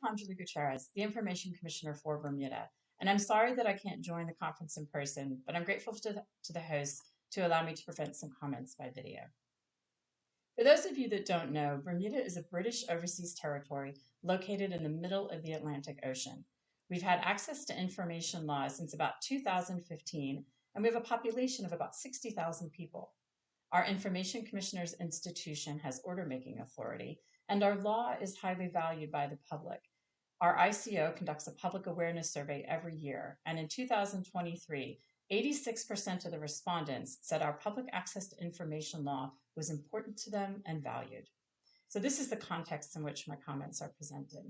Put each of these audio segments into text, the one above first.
Gitanjali Gutierrez, the Information Commissioner for Bermuda, and I'm sorry that I can't join the conference in person, but I'm grateful to the hosts to allow me to present some comments by video. For those of you that don't know, Bermuda is a British overseas territory located in the middle of the Atlantic Ocean. We've had access to information law since about 2015, and we have a population of about 60,000 people. Our Information Commissioner's institution has order-making authority, and our law is highly valued by the public. Our ICO conducts a public awareness survey every year, and in 2023, 86% of the respondents said our public access to information law was important to them and valued. So this is the context in which my comments are presented.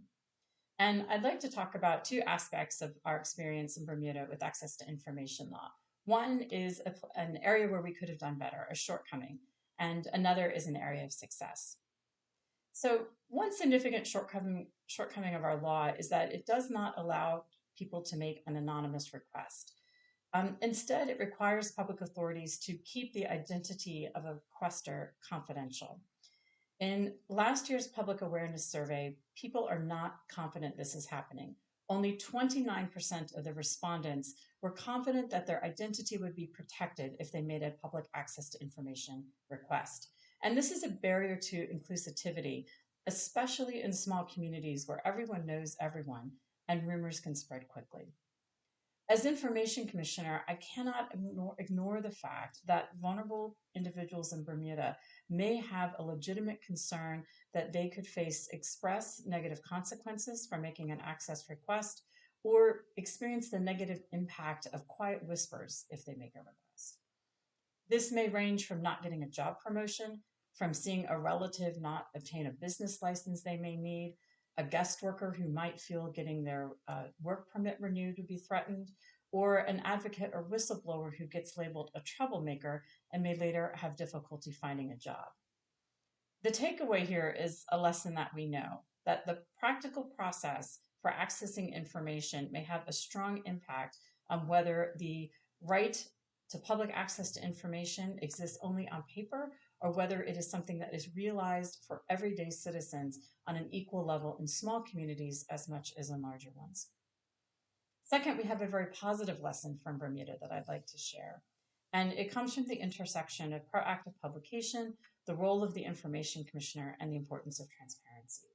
And I'd like to talk about two aspects of our experience in Bermuda with access to information law. One is an area where we could have done better, a shortcoming, and another is an area of success. So one significant shortcoming of our law is that it does not allow people to make an anonymous request. Instead, it requires public authorities to keep the identity of a requester confidential. In last year's public awareness survey, people are not confident this is happening. Only 29% of the respondents were confident that their identity would be protected if they made a public access to information request. And this is a barrier to inclusivity, especially in small communities where everyone knows everyone and rumors can spread quickly. As Information Commissioner, I cannot ignore the fact that vulnerable individuals in Bermuda may have a legitimate concern that they could face express negative consequences for making an access request or experience the negative impact of quiet whispers if they make a request. This may range from not getting a job promotion, from seeing a relative not obtain a business license they may need, a guest worker who might feel getting their work permit renewed would be threatened, or an advocate or whistleblower who gets labeled a troublemaker and may later have difficulty finding a job. The takeaway here is a lesson that we know, that the practical process for accessing information may have a strong impact on whether the right to public access to information exists only on paper or whether it is something that is realized for everyday citizens on an equal level in small communities as much as in larger ones. Second, we have a very positive lesson from Bermuda that I'd like to share. And it comes from the intersection of proactive publication, the role of the Information Commissioner, and the importance of transparency.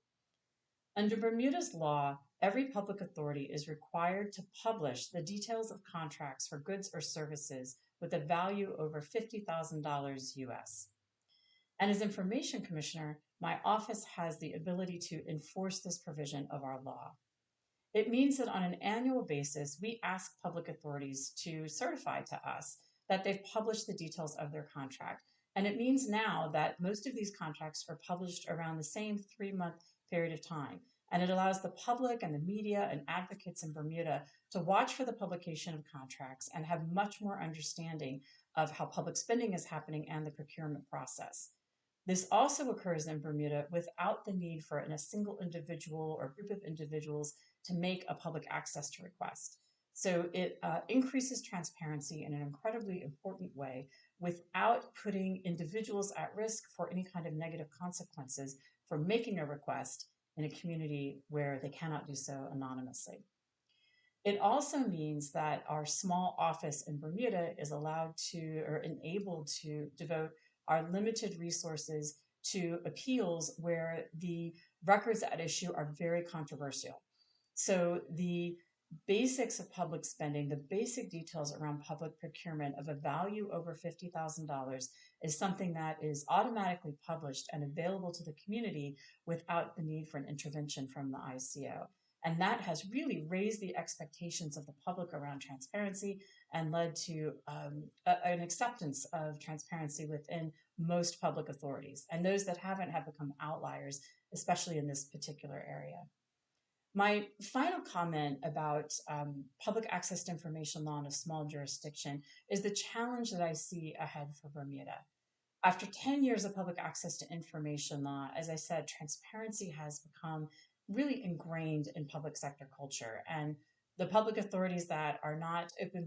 Under Bermuda's law, every public authority is required to publish the details of contracts for goods or services with a value over $50,000 US. And as Information Commissioner, my office has the ability to enforce this provision of our law. It means that on an annual basis, we ask public authorities to certify to us that they've published the details of their contract. And it means now that most of these contracts are published around the same 3-month period of time. And it allows the public and the media and advocates in Bermuda to watch for the publication of contracts and have much more understanding of how public spending is happening and the procurement process. This also occurs in Bermuda without the need for a single individual or group of individuals to make a public access to request. So it increases transparency in an incredibly important way without putting individuals at risk for any kind of negative consequences for making a request in a community where they cannot do so anonymously. It also means that our small office in Bermuda is allowed to or enabled to devote our limited resources to appeals where the records at issue are very controversial. So the basics of public spending, the basic details around public procurement of a value over $50,000 is something that is automatically published and available to the community without the need for an intervention from the ICO. And that has really raised the expectations of the public around transparency and led to an acceptance of transparency within most public authorities. And those that haven't have become outliers, especially in this particular area. My final comment about public access to information law in a small jurisdiction is the challenge that I see ahead for Bermuda. After 10 years of public access to information law, as I said, transparency has become really ingrained in public sector culture. And the public authorities that are not open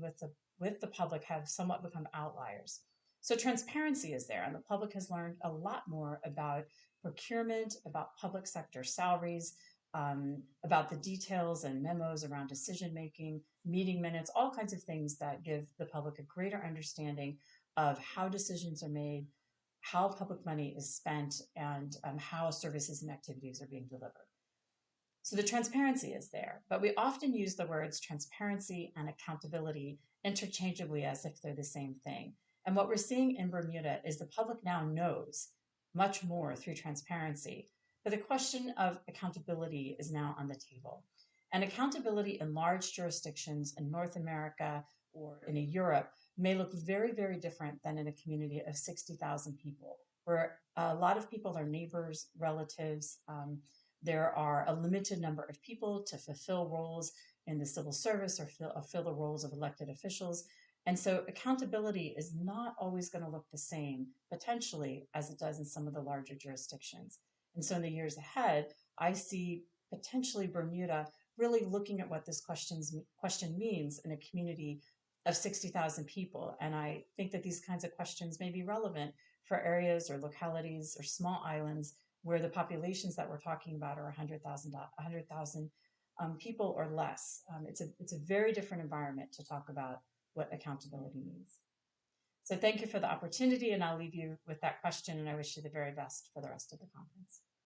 with the public have somewhat become outliers. So transparency is there, and the public has learned a lot more about procurement, about public sector salaries, about the details and memos around decision making, meeting minutes, all kinds of things that give the public a greater understanding of how decisions are made, how public money is spent, and how services and activities are being delivered. So the transparency is there, but we often use the words transparency and accountability interchangeably as if they're the same thing. And what we're seeing in Bermuda is the public now knows much more through transparency, but the question of accountability is now on the table. And accountability in large jurisdictions in North America or in Europe may look very, very different than in a community of 60,000 people, where a lot of people are neighbors, relatives. There are a limited number of people to fulfill roles in the civil service or fill the roles of elected officials. And so accountability is not always going to look the same, potentially, as it does in some of the larger jurisdictions. And so in the years ahead, I see potentially Bermuda really looking at what this question means in a community of 60,000 people. And I think that these kinds of questions may be relevant for areas or localities or small islands where the populations that we're talking about are 100,000 people or less. It's a very different environment to talk about what accountability means. So thank you for the opportunity, and I'll leave you with that question, and I wish you the very best for the rest of the conference.